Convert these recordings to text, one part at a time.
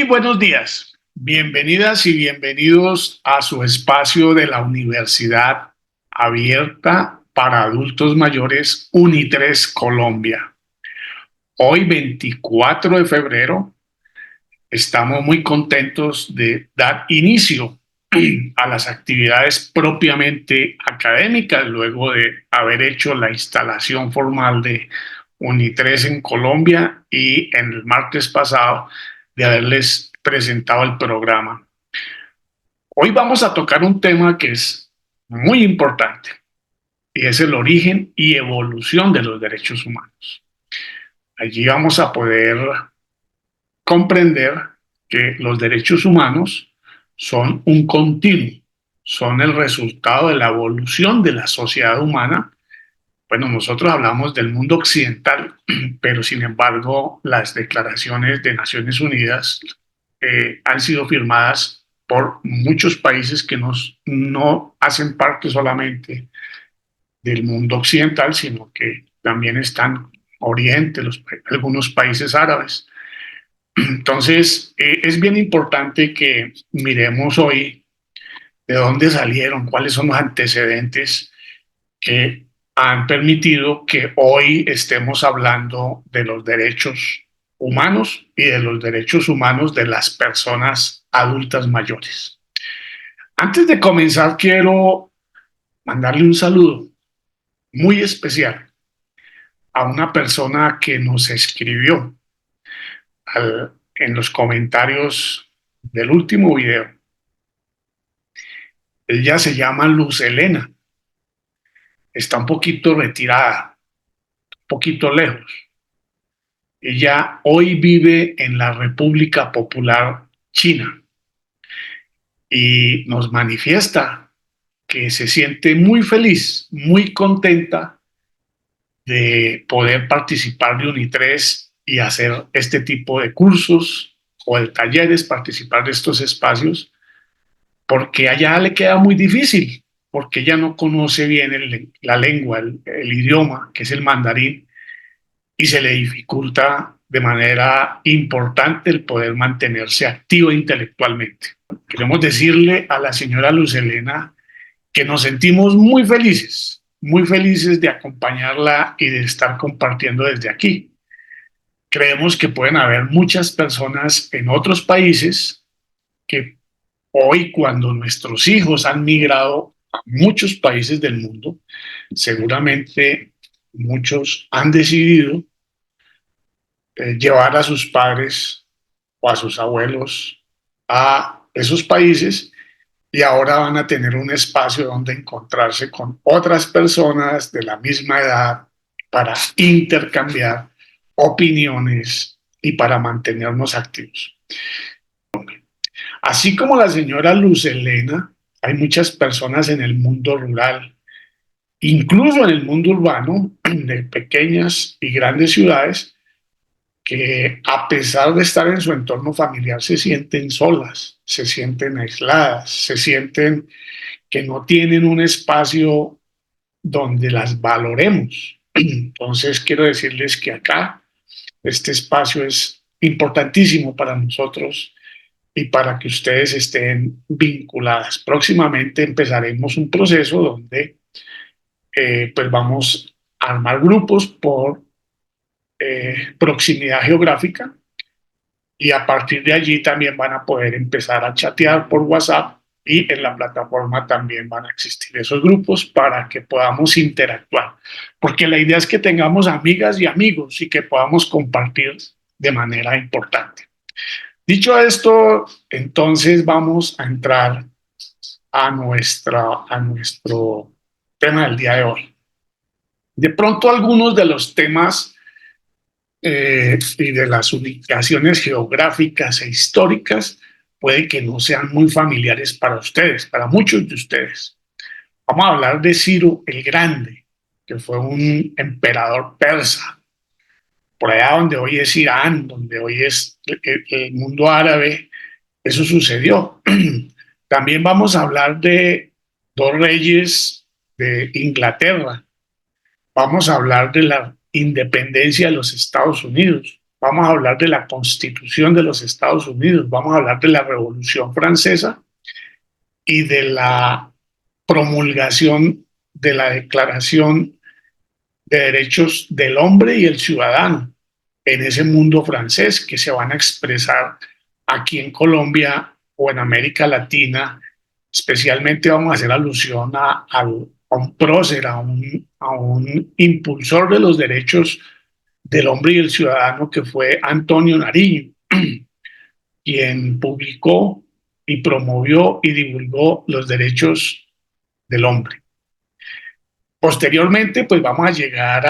Buenos días. Bienvenidas y bienvenidos a su espacio de la Universidad Abierta para Adultos Mayores UNI3 Colombia. Hoy, 24 de febrero, estamos muy contentos de dar inicio a las actividades propiamente académicas luego de haber hecho la instalación formal de UNI3 en Colombia y en el martes pasado de haberles presentado el programa. Hoy vamos a tocar un tema que es muy importante y es el origen y evolución de los derechos humanos. Allí vamos a poder comprender que los derechos humanos son un continuo, son el resultado de la evolución de la sociedad humana. Bueno, nosotros hablamos del mundo occidental, pero sin embargo las declaraciones de Naciones Unidas han sido firmadas por muchos países que no hacen parte solamente del mundo occidental, sino que también están Oriente, algunos países árabes. Entonces, es bien importante que miremos hoy de dónde salieron, cuáles son los antecedentes que han permitido que hoy estemos hablando de los derechos humanos y de los derechos humanos de las personas adultas mayores. Antes de comenzar, quiero mandarle un saludo muy especial a una persona que nos escribió en los comentarios del último video. Ella se llama Luz Elena. Está un poquito retirada, un poquito lejos. Ella hoy vive en la República Popular China y nos manifiesta que se siente muy feliz, muy contenta de poder participar de UNI3 y hacer este tipo de cursos o de talleres, participar de estos espacios, porque allá le queda muy difícil, porque ella no conoce bien la lengua, el idioma, que es el mandarín, y se le dificulta de manera importante el poder mantenerse activo intelectualmente. Queremos decirle a la señora Luz Elena que nos sentimos muy felices de acompañarla y de estar compartiendo desde aquí. Creemos que pueden haber muchas personas en otros países que hoy, cuando nuestros hijos han migrado a muchos países del mundo, seguramente muchos han decidido llevar a sus padres o a sus abuelos a esos países y ahora van a tener un espacio donde encontrarse con otras personas de la misma edad para intercambiar opiniones y para mantenernos activos. Así como la señora Luz Elena, hay muchas personas en el mundo rural, incluso en el mundo urbano, de pequeñas y grandes ciudades, que a pesar de estar en su entorno familiar se sienten solas, se sienten aisladas, se sienten que no tienen un espacio donde las valoremos. Entonces quiero decirles que acá este espacio es importantísimo para nosotros y para que ustedes estén vinculadas. Próximamente empezaremos un proceso donde pues vamos a armar grupos por proximidad geográfica y a partir de allí también van a poder empezar a chatear por WhatsApp y en la plataforma también van a existir esos grupos para que podamos interactuar, porque la idea es que tengamos amigas y amigos y que podamos compartir de manera importante. Dicho esto, entonces vamos a entrar a nuestro tema del día de hoy. De pronto algunos de los temas y de las ubicaciones geográficas e históricas puede que no sean muy familiares para ustedes, para muchos de ustedes. Vamos a hablar de Ciro el Grande, que fue un emperador persa, por allá donde hoy es Irán, donde hoy es el mundo árabe. Eso sucedió. También vamos a hablar de dos reyes de Inglaterra. Vamos a hablar de la independencia de los Estados Unidos. vamos a hablar de la Constitución de los Estados Unidos, vamos a hablar de la Revolución Francesa y de la promulgación de la Declaración de Derechos del Hombre y el Ciudadano en ese mundo francés que se van a expresar aquí en Colombia o en América Latina. Especialmente vamos a hacer alusión a un prócer, a un impulsor de los derechos del hombre y el ciudadano que fue Antonio Nariño, quien publicó y promovió y divulgó los derechos del hombre. Posteriormente, pues vamos a llegar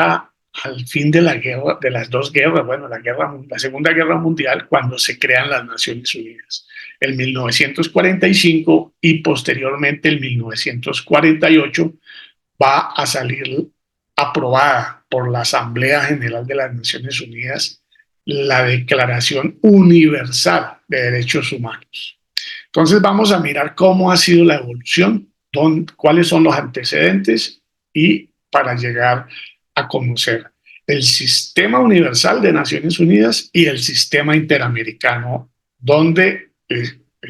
al fin de la guerra, de las dos guerras, bueno, la Segunda Guerra Mundial, cuando se crean las Naciones Unidas, el 1945 y posteriormente el 1948 va a salir aprobada por la Asamblea General de las Naciones Unidas la Declaración Universal de Derechos Humanos. Entonces vamos a mirar cómo ha sido la evolución, cuáles son los antecedentes y para llegar a conocer el Sistema Universal de Naciones Unidas y el Sistema Interamericano, donde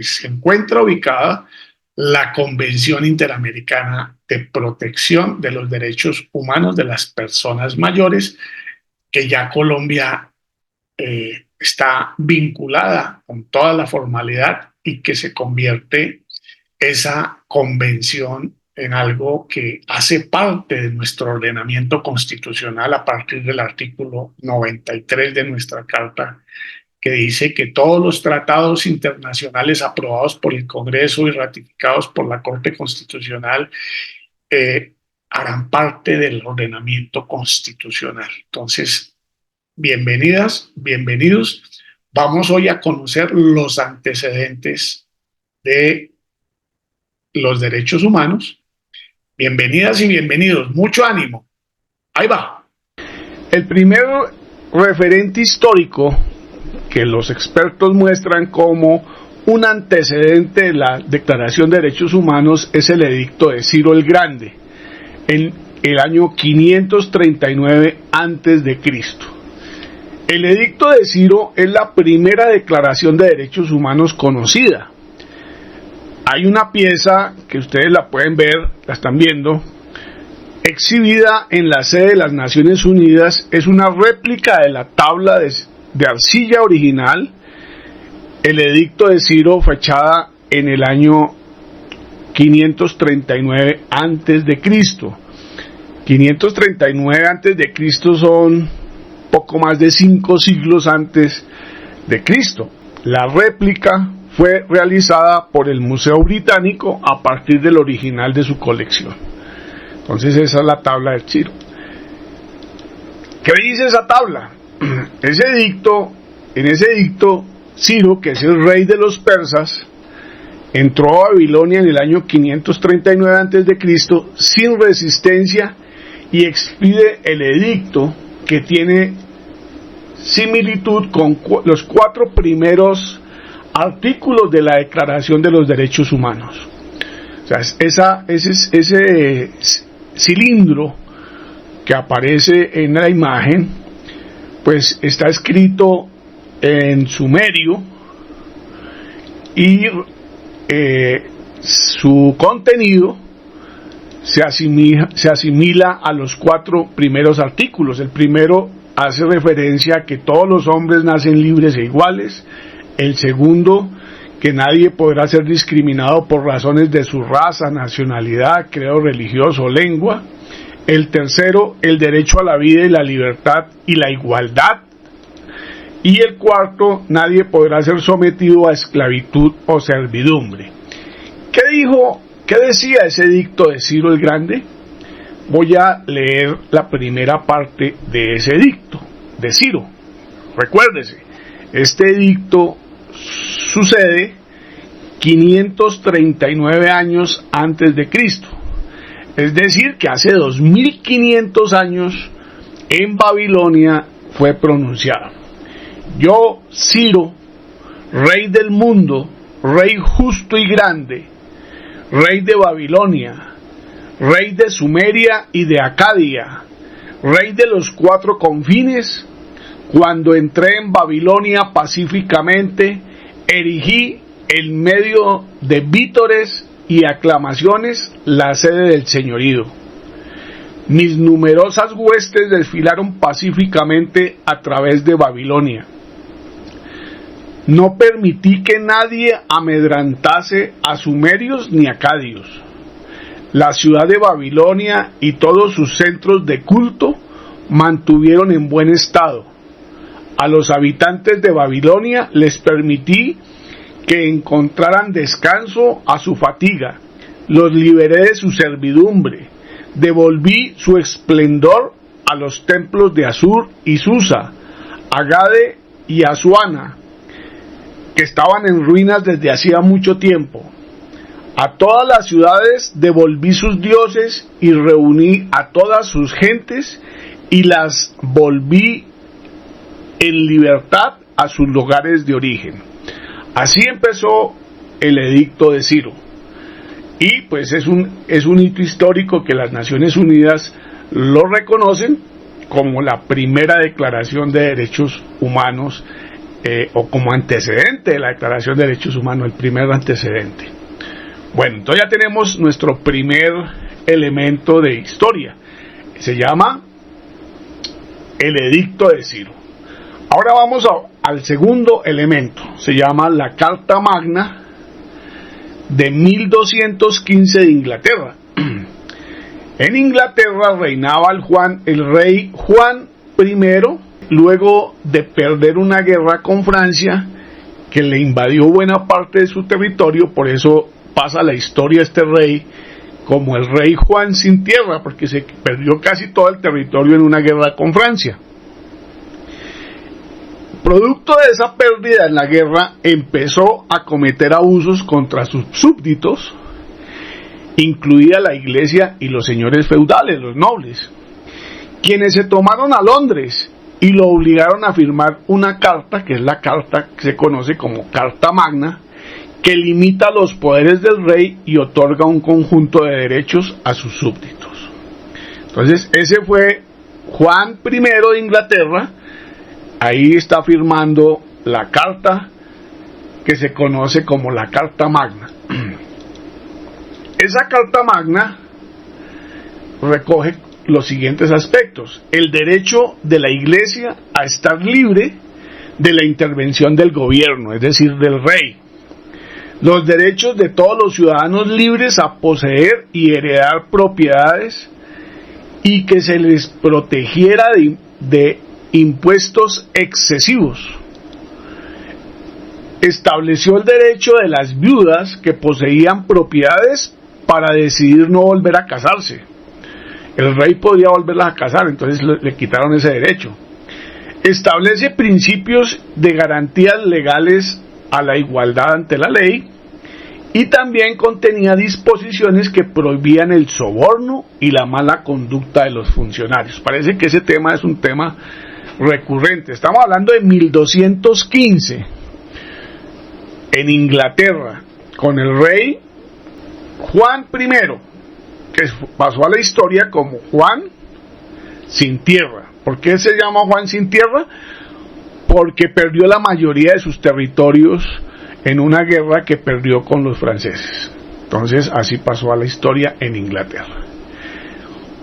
se encuentra ubicada la Convención Interamericana de Protección de los Derechos Humanos de las Personas Mayores, que ya Colombia está vinculada con toda la formalidad y que se convierte esa convención en algo que hace parte de nuestro ordenamiento constitucional a partir del artículo 93 de nuestra Carta, que dice que todos los tratados internacionales aprobados por el Congreso y ratificados por la Corte Constitucional harán parte del ordenamiento constitucional. Entonces, bienvenidas, bienvenidos. Vamos hoy a conocer los antecedentes de los derechos humanos. Bienvenidas y bienvenidos. Mucho ánimo. Ahí va. El primer referente histórico que los expertos muestran como un antecedente de la Declaración de Derechos Humanos es el Edicto de Ciro el Grande, en el año 539 a.C. El Edicto de Ciro es la primera declaración de derechos humanos conocida. Hay una pieza que ustedes la pueden ver, la están viendo, exhibida en la sede de las Naciones Unidas. Es una réplica de la tabla de arcilla original, el Edicto de Ciro, fechada en el año 539 a.C. 539 a.C. son poco más de 5 siglos antes de Cristo. La réplica fue realizada por el Museo Británico a partir del original de su colección. Entonces esa es la tabla de Ciro. ¿Qué dice esa tabla? En ese edicto, Ciro, que es el rey de los persas, entró a Babilonia en el año 539 a.C. sin resistencia y expide el edicto que tiene similitud con los 4 primeros artículos de la Declaración de los Derechos Humanos. O sea, ese cilindro que aparece en la imagen, pues está escrito en sumerio y su contenido se asimila a los 4 primeros artículos. El primero hace referencia a que todos los hombres nacen libres e iguales. El segundo, que nadie podrá ser discriminado por razones de su raza, nacionalidad, credo religioso o lengua. El tercero, el derecho a la vida y la libertad y la igualdad. Y el cuarto, nadie podrá ser sometido a esclavitud o servidumbre. ¿Qué decía ese edicto de Ciro el Grande? Voy a leer la primera parte de ese edicto de Ciro. Recuérdese, este edicto sucede 539 años antes de Cristo. Es decir, que hace 2500 años en Babilonia fue pronunciado. Yo, Ciro, rey del mundo, rey justo y grande, rey de Babilonia, rey de Sumeria y de Acadia, rey de los 4 confines, Cuando entré en Babilonia pacíficamente, erigí en medio de vítores y aclamaciones la sede del señorío. Mis numerosas huestes desfilaron pacíficamente a través de Babilonia. No permití que nadie amedrantase a sumerios ni acadios. La ciudad de Babilonia y todos sus centros de culto mantuvieron en buen estado. A los habitantes de Babilonia les permití que encontraran descanso a su fatiga. Los liberé de su servidumbre. Devolví su esplendor a los templos de Asur y Susa, Agade y Asuana, que estaban en ruinas desde hacía mucho tiempo. A todas las ciudades devolví sus dioses y reuní a todas sus gentes y las volví en libertad a sus lugares de origen. Así empezó el edicto de Ciro. Y pues es un hito histórico que las Naciones Unidas lo reconocen como la primera declaración de derechos humanos, o como antecedente de la Declaración de Derechos Humanos, el primer antecedente. Bueno, entonces ya tenemos nuestro primer elemento de historia. Se llama el edicto de Ciro. Ahora vamos al segundo elemento. Se llama la Carta Magna de 1215 de Inglaterra. En Inglaterra reinaba el rey Juan I, luego de perder una guerra con Francia que le invadió buena parte de su territorio. Por eso pasa la historia este rey como el rey Juan sin tierra, porque se perdió casi todo el territorio en una guerra con Francia. Producto de esa pérdida en la guerra, empezó a cometer abusos contra sus súbditos, incluida la iglesia y los señores feudales, los nobles, quienes se tomaron a Londres y lo obligaron a firmar una carta, que es la carta que se conoce como Carta Magna, que limita los poderes del rey y otorga un conjunto de derechos a sus súbditos. Entonces, ese fue Juan I de Inglaterra. Ahí está firmando la carta que se conoce como la Carta Magna. Esa Carta Magna recoge los siguientes aspectos: el derecho de la Iglesia a estar libre de la intervención del gobierno, es decir, del rey; los derechos de todos los ciudadanos libres a poseer y heredar propiedades y que se les protegiera de impuestos excesivos. Estableció el derecho de las viudas que poseían propiedades para decidir no volver a casarse. El rey podía volverlas a casar, entonces le quitaron ese derecho. Establece principios de garantías legales a la igualdad ante la ley, y también contenía disposiciones que prohibían el soborno y la mala conducta de los funcionarios. Parece que ese tema es un tema recurrente. Estamos hablando de 1215 en Inglaterra, con el rey Juan I, que pasó a la historia como Juan sin tierra. ¿Por qué se llama Juan sin tierra? Porque perdió la mayoría de sus territorios en una guerra que perdió con los franceses. Entonces así pasó a la historia en Inglaterra.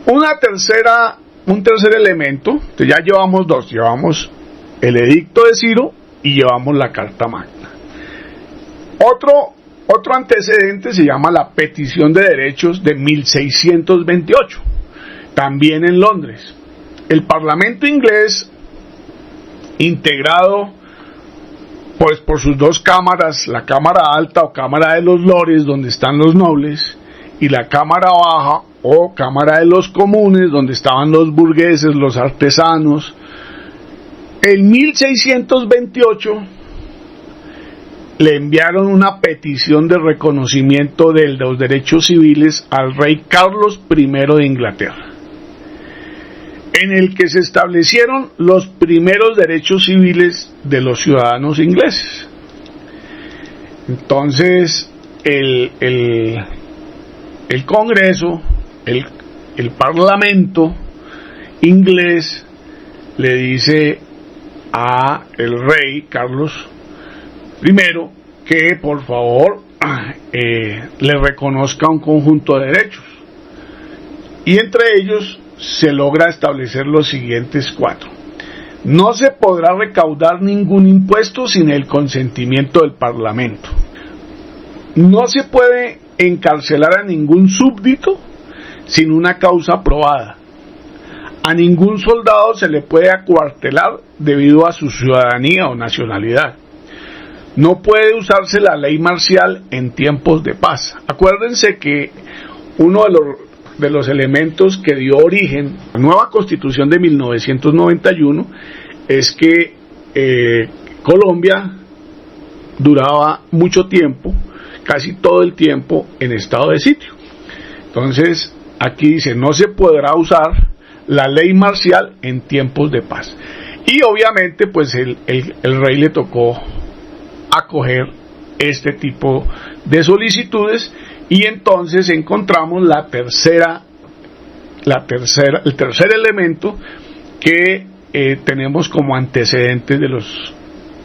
Un tercer elemento, ya llevamos dos: llevamos el edicto de Ciro y llevamos la Carta Magna. Otro antecedente se llama la Petición de Derechos de 1628, también en Londres. El Parlamento inglés, integrado pues por sus dos cámaras, la Cámara Alta o Cámara de los Lores, donde están los nobles, y la Cámara Baja o Cámara de los Comunes, donde estaban los burgueses, los artesanos, en 1628 le enviaron una petición de reconocimiento de los derechos civiles al rey Carlos I de Inglaterra, en el que se establecieron los primeros derechos civiles de los ciudadanos ingleses. Entonces el Congreso, el Parlamento inglés, le dice a el rey Carlos I que por favor le reconozca un conjunto de derechos, y entre ellos se logra establecer los siguientes 4. No se podrá recaudar ningún impuesto sin el consentimiento del Parlamento. No se puede encarcelar a ningún súbdito sin una causa probada. A ningún soldado se le puede acuartelar debido a su ciudadanía o nacionalidad. No puede usarse la ley marcial en tiempos de paz. Acuérdense que uno de los elementos que dio origen a la nueva Constitución de 1991 es que Colombia duraba mucho tiempo, casi todo el tiempo, en estado de sitio. Entonces, aquí dice, no se podrá usar la ley marcial en tiempos de paz. Y obviamente, pues el rey le tocó acoger este tipo de solicitudes, y entonces encontramos el tercer elemento que tenemos como antecedentes de los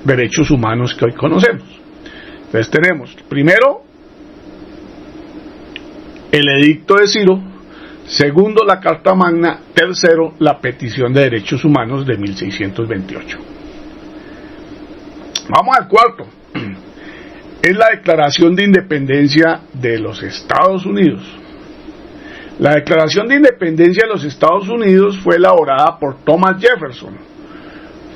derechos humanos que hoy conocemos. Entonces tenemos, primero, el edicto de Ciro; segundo, la Carta Magna; tercero, la petición de derechos humanos de 1628. Vamos al cuarto. Es la Declaración de Independencia de los Estados Unidos. La Declaración de Independencia de los Estados Unidos fue elaborada por Thomas Jefferson.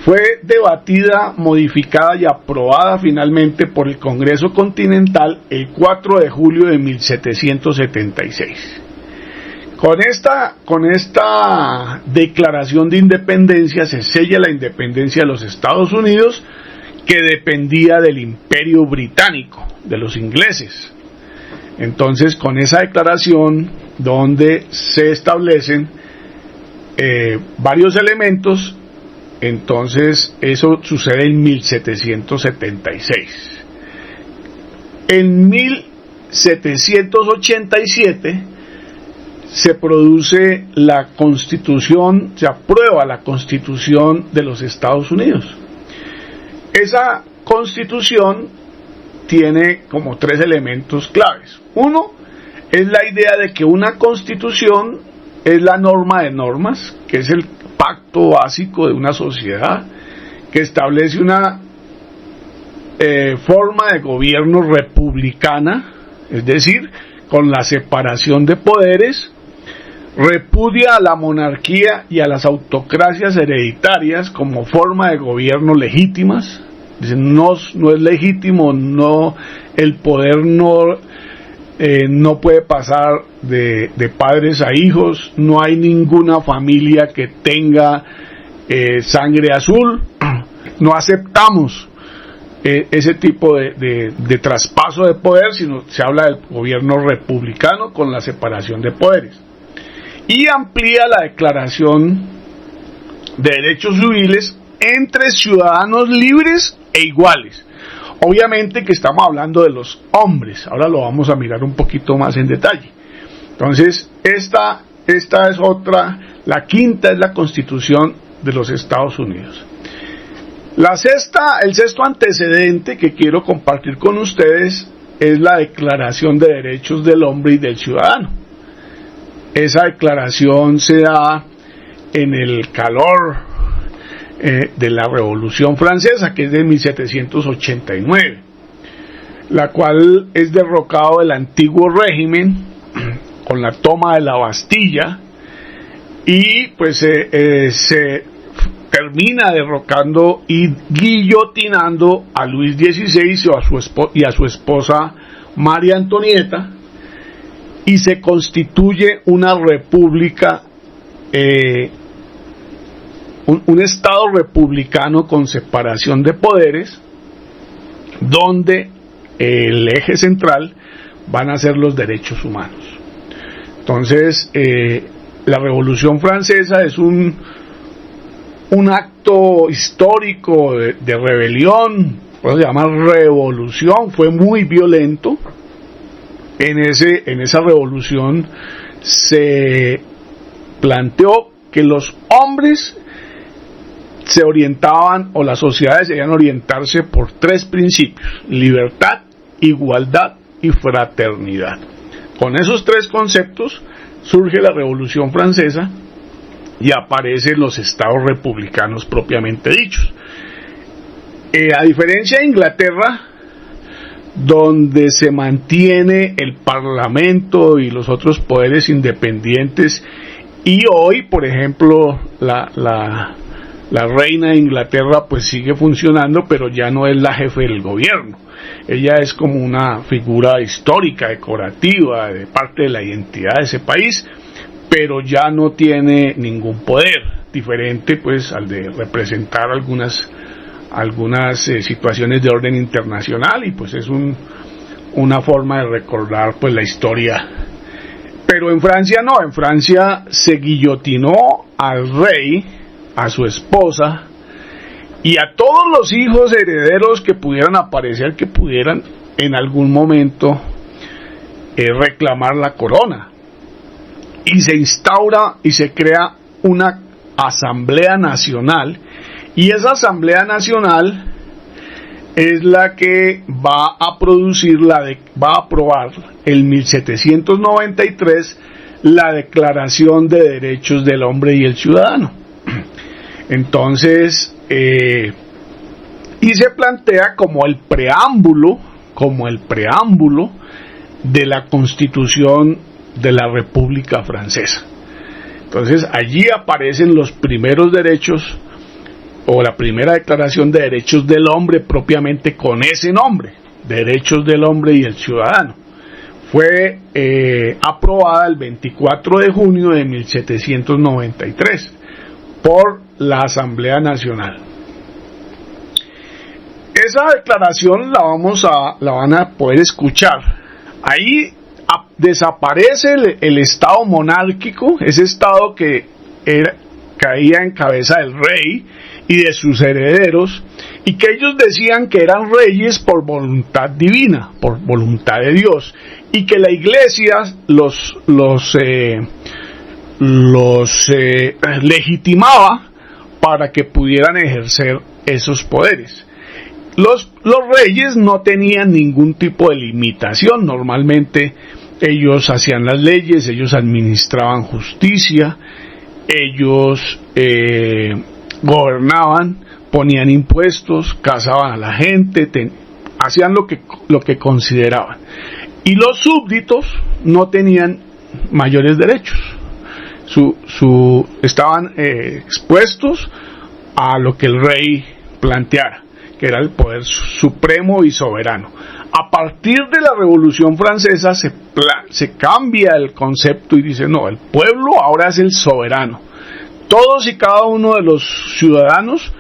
Fue debatida, modificada y aprobada finalmente por el Congreso Continental el 4 de julio de 1776. Con esta Declaración de Independencia se sella la independencia de los Estados Unidos, que dependía del Imperio Británico, de los ingleses. Entonces, con esa declaración, donde se establecen varios elementos, entonces eso sucede en 1776. En 1787 se produce la Constitución, se aprueba la Constitución de los Estados Unidos. Esa Constitución tiene como 3 elementos claves. Uno es la idea de que una Constitución es la norma de normas, que es el pacto básico de una sociedad, que establece una forma de gobierno republicana, es decir, con la separación de poderes, repudia a la monarquía y a las autocracias hereditarias como forma de gobierno legítimas. Dice, no es legítimo, el poder no puede pasar de padres a hijos, no hay ninguna familia que tenga sangre azul, no aceptamos ese tipo de traspaso de poder, sino se habla del gobierno republicano con la separación de poderes. Y amplía la Declaración de Derechos Civiles entre ciudadanos libres e iguales. Obviamente que estamos hablando de los hombres, ahora lo vamos a mirar un poquito más en detalle. Entonces, esta es otra, la quinta es la Constitución de los Estados Unidos. El sexto antecedente que quiero compartir con ustedes es la Declaración de Derechos del Hombre y del Ciudadano. Esa declaración se da en el calor de la Revolución Francesa, que es de 1789, la cual es derrocado del antiguo régimen con la toma de la Bastilla, y pues se termina derrocando y guillotinando a Luis XVI y a su esposa María Antonieta, y se constituye una república, un estado republicano con separación de poderes, donde el eje central van a ser los derechos humanos. Entonces, la Revolución Francesa es un acto histórico de rebelión, se llama revolución, fue muy violento. En esa revolución se planteó que los hombres se orientaban, o las sociedades debían orientarse por tres principios: libertad, igualdad y fraternidad. Con esos tres conceptos surge la Revolución Francesa y aparecen los estados republicanos propiamente dichos. A diferencia de Inglaterra, donde se mantiene el Parlamento y los otros poderes independientes, y hoy, por ejemplo, la reina de Inglaterra pues sigue funcionando, pero ya no es la jefe del gobierno. Ella es como una figura histórica, decorativa, de parte de la identidad de ese país, pero ya no tiene ningún poder, diferente pues al de representar algunas situaciones de orden internacional, y pues es una forma de recordar pues la historia. Pero en Francia no, en Francia se guillotinó al rey, a su esposa y a todos los hijos herederos que pudieran aparecer, que pudieran en algún momento reclamar la corona. Y se instaura y se crea una Asamblea Nacional, y esa Asamblea Nacional es la que va a aprobar en 1793 la Declaración de Derechos del Hombre y el Ciudadano. Entonces, y se plantea como el preámbulo de la Constitución de la República Francesa. Entonces, allí aparecen los primeros derechos, o la primera Declaración de Derechos del Hombre, propiamente con ese nombre, Derechos del Hombre y el Ciudadano. Fue aprobada el 24 de junio de 1793 por la Asamblea Nacional. Esa declaración la van a poder escuchar. Ahí desaparece el estado monárquico, ese estado que caía en cabeza del rey y de sus herederos, y que ellos decían que eran reyes por voluntad divina, por voluntad de Dios, y que la iglesia los legitimaba para que pudieran ejercer esos poderes. Los reyes no tenían ningún tipo de limitación. Normalmente ellos hacían las leyes, ellos administraban justicia, ellos gobernaban, ponían impuestos, cazaban a la gente, hacían lo que consideraban. Y los súbditos no tenían mayores derechos. Estaban expuestos a lo que el rey planteara, que era el poder supremo y soberano. A partir de la Revolución Francesa se cambia el concepto y dice, no, el pueblo ahora es el soberano. Todos y cada uno de los ciudadanos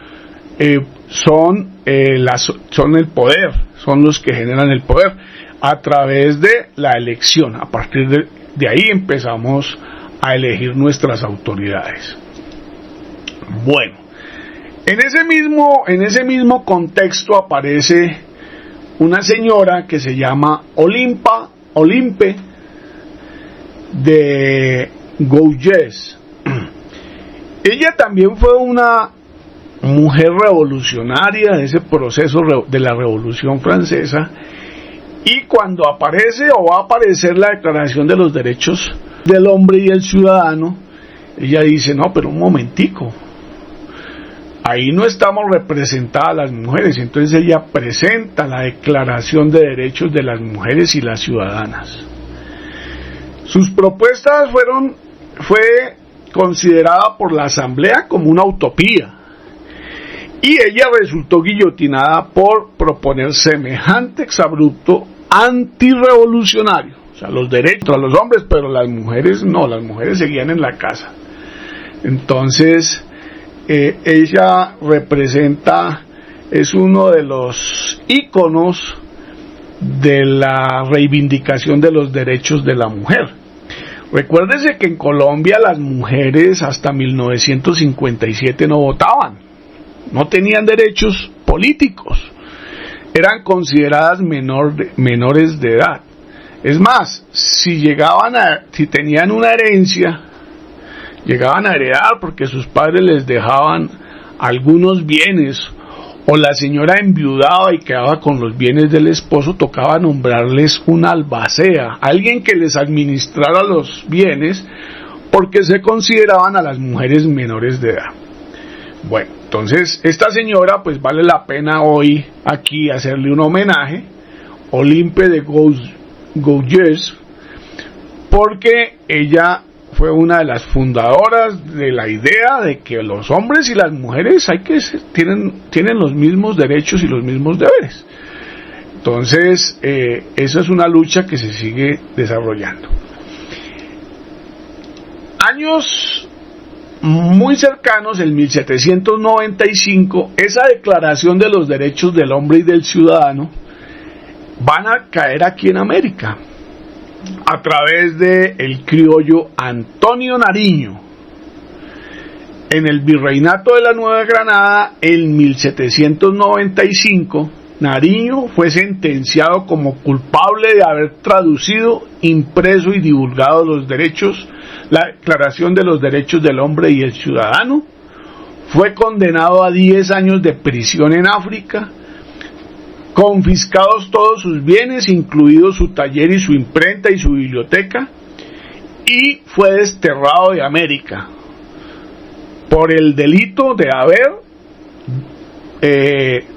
son el poder, son los que generan el poder a través de la elección. A partir de ahí empezamos a elegir nuestras autoridades. Bueno, en ese mismo contexto aparece una señora que se llama Olympe de Gouges. Ella también fue una mujer revolucionaria de ese proceso de la Revolución Francesa, y cuando aparece o va a aparecer la Declaración de los Derechos del Hombre y el Ciudadano, ella dice, no, pero un momentico, ahí no estamos representadas las mujeres. Entonces ella presenta la Declaración de Derechos de las Mujeres y las Ciudadanas. Sus propuestas fue considerada por la Asamblea como una utopía, y ella resultó guillotinada por proponer semejante exabrupto antirrevolucionario. O sea, los derechos a los hombres, pero las mujeres no, las mujeres seguían en la casa. Entonces, ella es uno de los íconos de la reivindicación de los derechos de la mujer. Recuérdese que en Colombia las mujeres hasta 1957 no votaban, no tenían derechos políticos, eran consideradas menores de edad. Es más, si tenían una herencia, llegaban a heredar porque sus padres les dejaban algunos bienes, o la señora enviudaba y quedaba con los bienes del esposo, tocaba nombrarles una albacea, alguien que les administrara los bienes, porque se consideraban a las mujeres menores de edad. Bueno, entonces esta señora, pues vale la pena hoy aquí hacerle un homenaje, Olympe de Gouges, porque ella fue una de las fundadoras de la idea de que los hombres y las mujeres tienen los mismos derechos y los mismos deberes. Entonces, esa es una lucha que se sigue desarrollando. Años muy cercanos, en 1795, esa Declaración de los Derechos del Hombre y del Ciudadano van a caer aquí en América a través de el criollo Antonio Nariño. En el Virreinato de la Nueva Granada, en 1795, Nariño fue sentenciado como culpable de haber traducido, impreso y divulgado la Declaración de los Derechos del Hombre y el Ciudadano. Fue condenado a 10 años de prisión en África, confiscados todos sus bienes, incluidos su taller y su imprenta y su biblioteca, y fue desterrado de América por el delito de haber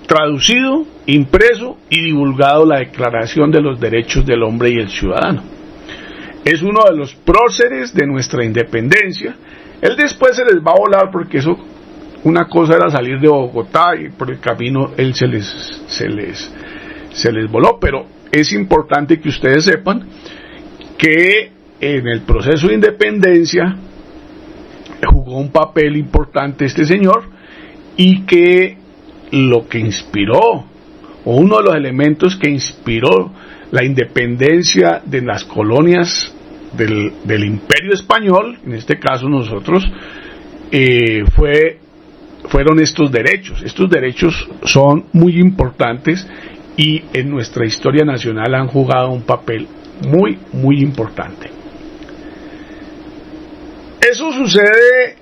traducido, impreso y divulgado la Declaración de los Derechos del Hombre y el Ciudadano. Es uno de los próceres de nuestra independencia. Él después se les va a volar, porque eso, una cosa era salir de Bogotá y por el camino él se les voló, pero es importante que ustedes sepan que en el proceso de independencia jugó un papel importante este señor, y que lo que inspiró, o uno de los elementos que inspiró la independencia de las colonias del Imperio Español, en este caso nosotros, fueron estos derechos. Estos derechos son muy importantes y en nuestra historia nacional han jugado un papel muy, muy importante. Eso sucede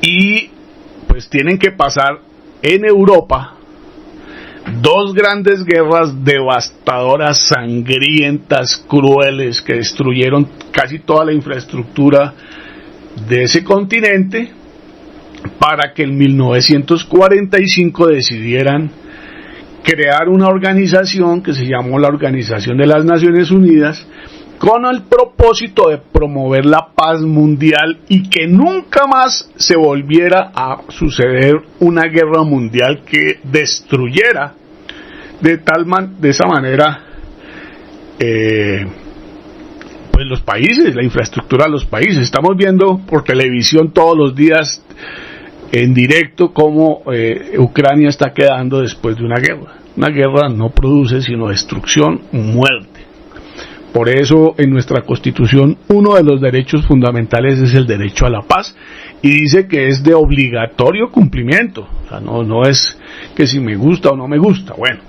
y pues tienen que pasar en Europa 2 grandes guerras devastadoras, sangrientas, crueles, que destruyeron casi toda la infraestructura de ese continente, para que en 1945 decidieran crear una organización que se llamó la Organización de las Naciones Unidas, con el propósito de promover la paz mundial y que nunca más se volviera a suceder una guerra mundial que destruyera de esa manera pues los países, la infraestructura de los países. Estamos viendo por televisión todos los días en directo cómo Ucrania está quedando después de una guerra. Una guerra no produce sino destrucción, muerte. Por eso en nuestra Constitución uno de los derechos fundamentales es el derecho a la paz, y dice que es de obligatorio cumplimiento. O sea, no es que si me gusta o no me gusta. Bueno,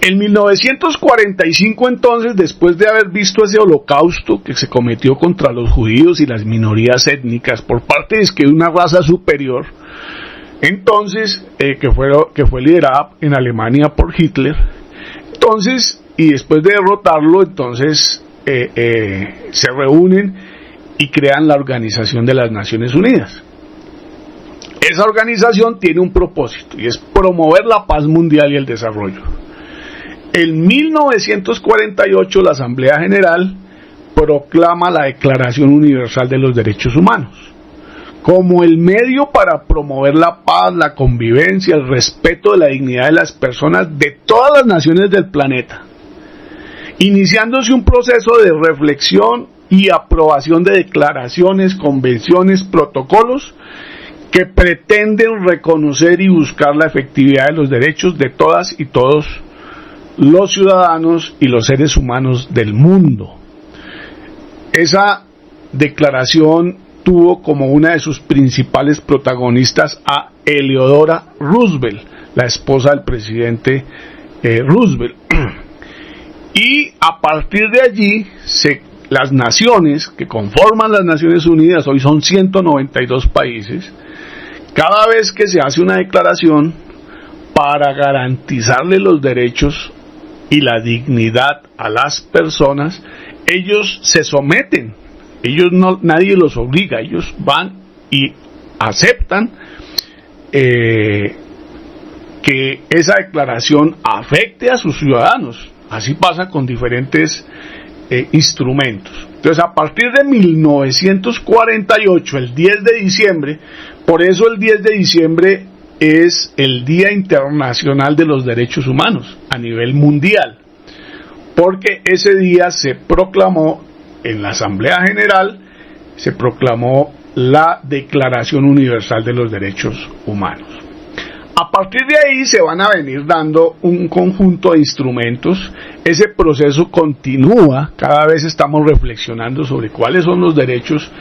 en 1945 entonces, después de haber visto ese holocausto que se cometió contra los judíos y las minorías étnicas por parte de una raza superior, entonces que fue liderada en Alemania por Hitler, entonces, y después de derrotarlo, entonces se reúnen y crean la Organización de las Naciones Unidas. Esa organización tiene un propósito, y es promover la paz mundial y el desarrollo. En 1948 la Asamblea General proclama la Declaración Universal de los Derechos Humanos como el medio para promover la paz, la convivencia, el respeto de la dignidad de las personas de todas las naciones del planeta, iniciándose un proceso de reflexión y aprobación de declaraciones, convenciones, protocolos que pretenden reconocer y buscar la efectividad de los derechos de todas y todos los ciudadanos y los seres humanos del mundo. Esa declaración tuvo como una de sus principales protagonistas a Eleodora Roosevelt, la esposa del presidente Roosevelt. Y a partir de allí se las naciones que conforman las Naciones Unidas, hoy son 192 países, cada vez que se hace una declaración para garantizarle los derechos y la dignidad a las personas, ellos se someten, nadie los obliga, ellos van y aceptan que esa declaración afecte a sus ciudadanos. Así pasa con diferentes instrumentos. Entonces, a partir de 1948, el 10 de diciembre, por eso el 10 de diciembre es el Día Internacional de los Derechos Humanos a nivel mundial, porque ese día se proclamó en la Asamblea General, se proclamó la Declaración Universal de los Derechos Humanos. A partir de ahí se van a venir dando un conjunto de instrumentos. Ese proceso continúa, cada vez estamos reflexionando sobre cuáles son los derechos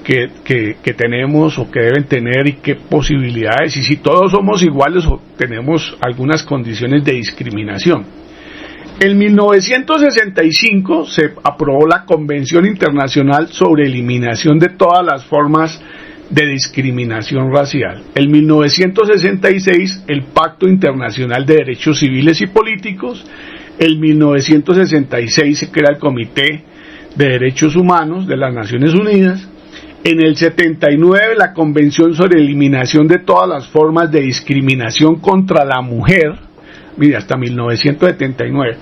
que tenemos o que deben tener y qué posibilidades, y si todos somos iguales o tenemos algunas condiciones de discriminación. En 1965 se aprobó la Convención Internacional sobre Eliminación de todas las formas de discriminación racial. En 1966 el Pacto Internacional de Derechos Civiles y Políticos. En 1966 se crea el Comité de Derechos Humanos de las Naciones Unidas. En el 79 la Convención sobre Eliminación de todas las formas de discriminación contra la mujer. Mire, hasta 1979.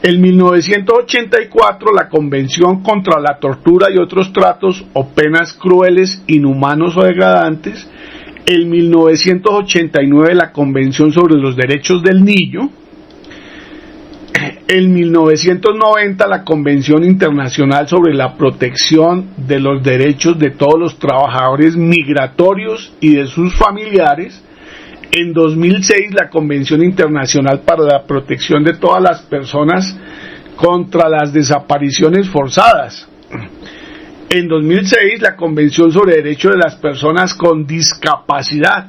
En 1984 la Convención contra la tortura y otros tratos o penas crueles, inhumanos o degradantes. En 1989 la Convención sobre los Derechos del Niño. En 1990 la Convención Internacional sobre la Protección de los Derechos de todos los trabajadores migratorios y de sus familiares. En 2006 la Convención Internacional para la Protección de todas las personas contra las desapariciones forzadas. En 2006 la Convención sobre Derechos de las Personas con Discapacidad.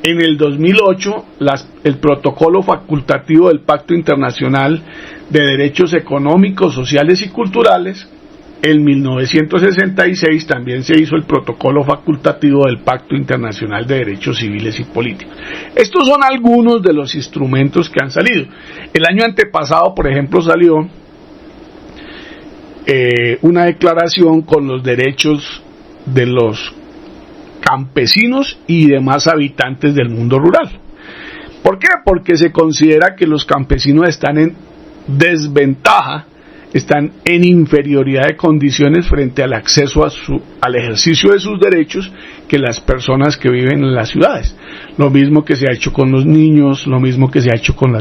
En el 2008 el Protocolo Facultativo del Pacto Internacional de Derechos Económicos, Sociales y Culturales. En 1966 también se hizo el Protocolo Facultativo del Pacto Internacional de Derechos Civiles y Políticos. Estos son algunos de los instrumentos que han salido. El año antepasado, por ejemplo, salió una declaración con los derechos de los campesinos y demás habitantes del mundo rural. ¿Por qué? Porque se considera que los campesinos están en desventaja, están en inferioridad de condiciones frente al acceso al ejercicio de sus derechos que las personas que viven en las ciudades. Lo mismo que se ha hecho con los niños, lo mismo que se ha hecho con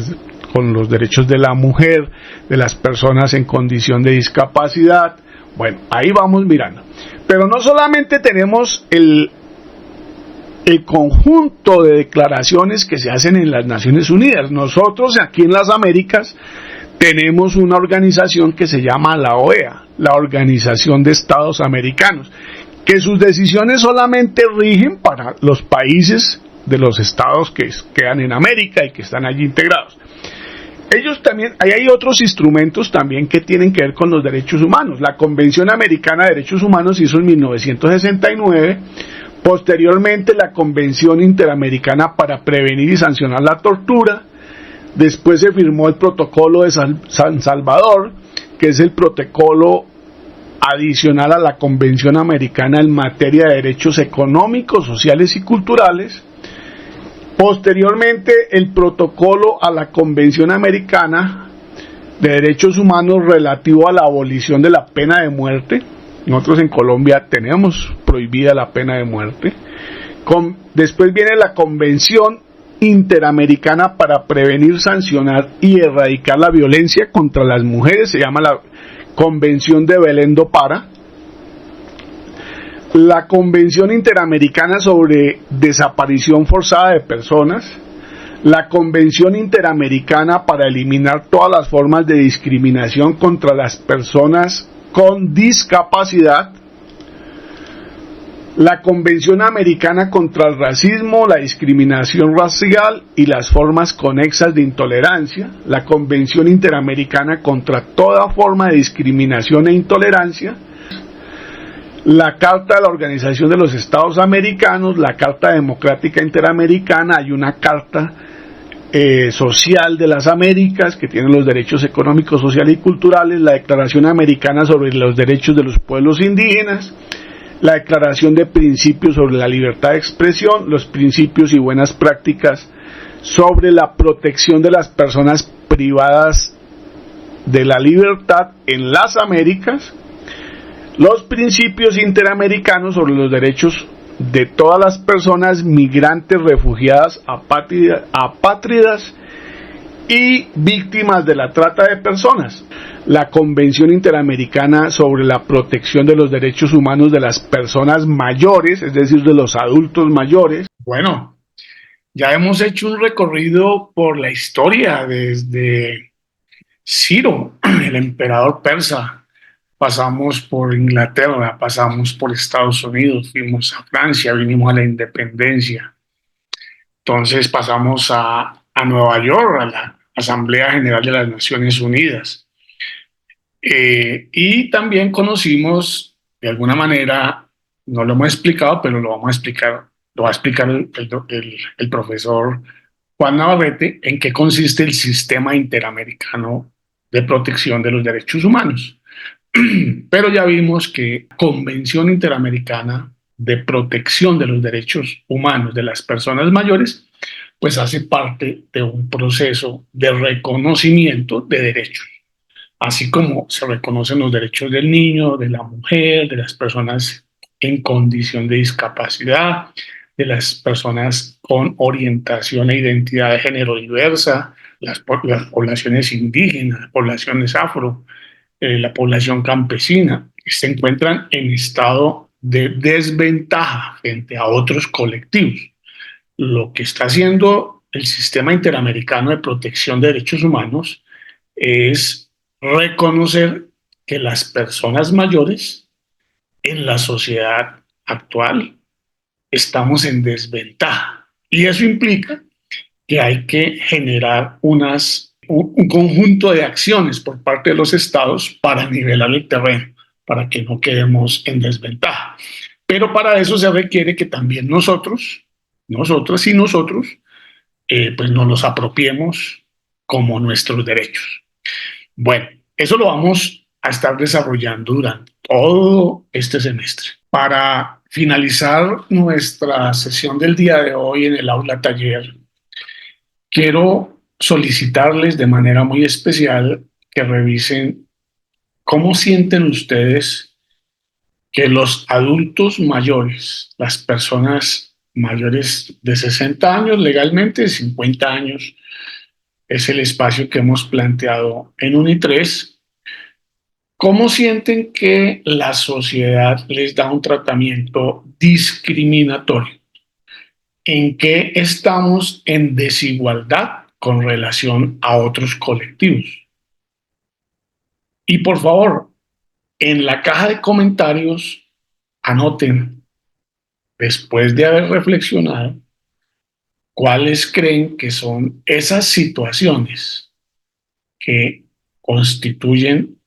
los derechos de la mujer, de las personas en condición de discapacidad. Bueno, ahí vamos mirando. Pero no solamente tenemos el conjunto de declaraciones que se hacen en las Naciones Unidas. Nosotros aquí en las Américas tenemos una organización que se llama la OEA, la Organización de Estados Americanos, que sus decisiones solamente rigen para los países de los estados que quedan en América y que están allí integrados. Ellos también, ahí hay otros instrumentos también que tienen que ver con los derechos humanos. La Convención Americana de Derechos Humanos se hizo en 1969, posteriormente la Convención Interamericana para Prevenir y Sancionar la Tortura. Después se firmó el Protocolo de San Salvador, que es el protocolo adicional a la Convención Americana en materia de derechos económicos, sociales y culturales. Posteriormente, el protocolo a la Convención Americana de Derechos Humanos relativo a la abolición de la pena de muerte. Nosotros en Colombia tenemos prohibida la pena de muerte. Después viene la Convención Interamericana para Prevenir, Sancionar y Erradicar la Violencia contra las Mujeres, se llama la Convención de Belén do Pará. La Convención Interamericana sobre Desaparición Forzada de Personas, la Convención Interamericana para Eliminar todas las formas de discriminación contra las personas con discapacidad, La Convención Americana contra el Racismo, la Discriminación Racial y las Formas Conexas de Intolerancia, la Convención Interamericana contra toda forma de discriminación e intolerancia, la Carta de la Organización de los Estados Americanos, la Carta Democrática Interamericana, hay una Carta Social de las Américas que tiene los derechos económicos, sociales y culturales, la Declaración Americana sobre los Derechos de los Pueblos Indígenas, la Declaración de Principios sobre la Libertad de Expresión, los principios y buenas prácticas sobre la protección de las personas privadas de la libertad en las Américas, los principios interamericanos sobre los derechos de todas las personas migrantes, refugiadas, apátridas y víctimas de la trata de personas, la Convención Interamericana sobre la protección de los derechos humanos de las personas mayores, es decir, de los adultos mayores. Bueno, ya hemos hecho un recorrido por la historia desde Ciro, el emperador persa, pasamos por Inglaterra, pasamos por Estados Unidos, fuimos a Francia, vinimos a la independencia, entonces pasamos a Nueva York, a la Asamblea General de las Naciones Unidas. Y también conocimos, de alguna manera, no lo hemos explicado, pero lo vamos a explicar, lo va a explicar el profesor Juan Navarrete, en qué consiste el Sistema Interamericano de Protección de los Derechos Humanos. Pero ya vimos que la Convención Interamericana de Protección de los Derechos Humanos de las Personas Mayores, pues hace parte de un proceso de reconocimiento de derechos, así como se reconocen los derechos del niño, de la mujer, de las personas en condición de discapacidad, de las personas con orientación e identidad de género diversa, las poblaciones indígenas, poblaciones afro, la población campesina, que se encuentran en estado de desventaja frente a otros colectivos. Lo que está haciendo el Sistema Interamericano de Protección de Derechos Humanos es reconocer que las personas mayores en la sociedad actual estamos en desventaja. Y eso implica que hay que generar un conjunto de acciones por parte de los estados para nivelar el terreno, para que no quedemos en desventaja. Pero para eso se requiere que también nosotros, nosotras y nosotros, pues nos los apropiemos como nuestros derechos. Bueno, eso lo vamos a estar desarrollando durante todo este semestre. Para finalizar nuestra sesión del día de hoy en el aula taller, quiero solicitarles de manera muy especial que revisen cómo sienten ustedes que los adultos mayores, las personas mayores de 60 años legalmente, 50 años, es el espacio que hemos planteado en UNI3, ¿cómo sienten que la sociedad les da un tratamiento discriminatorio? ¿En qué estamos en desigualdad con relación a otros colectivos? Y por favor, en la caja de comentarios anoten, después de haber reflexionado, cuáles creen que son esas situaciones que constituyen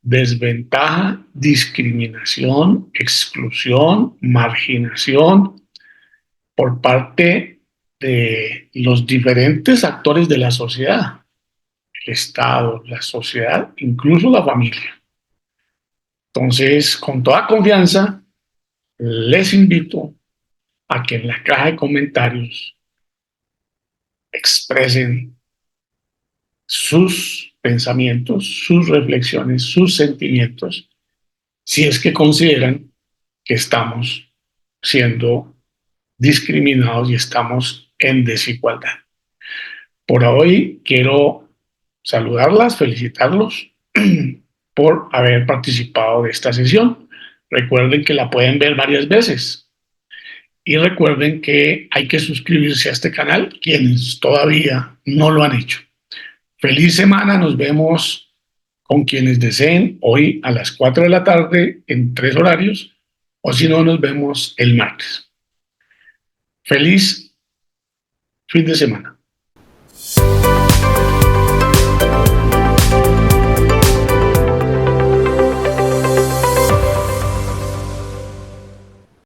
desventaja, discriminación, exclusión, marginación por parte de los diferentes actores de la sociedad, el Estado, la sociedad, incluso la familia. Entonces, con toda confianza, les invito a que en la caja de comentarios expresen sus pensamientos, sus reflexiones, sus sentimientos, si es que consideran que estamos siendo discriminados y estamos en desigualdad. Por hoy quiero saludarlas, felicitarlos por haber participado de esta sesión. Recuerden que la pueden ver varias veces y recuerden que hay que suscribirse a este canal quienes todavía no lo han hecho. Feliz semana, nos vemos con quienes deseen hoy a las 4 de la tarde en 3 horarios o si no, nos vemos el martes. Feliz fin de semana.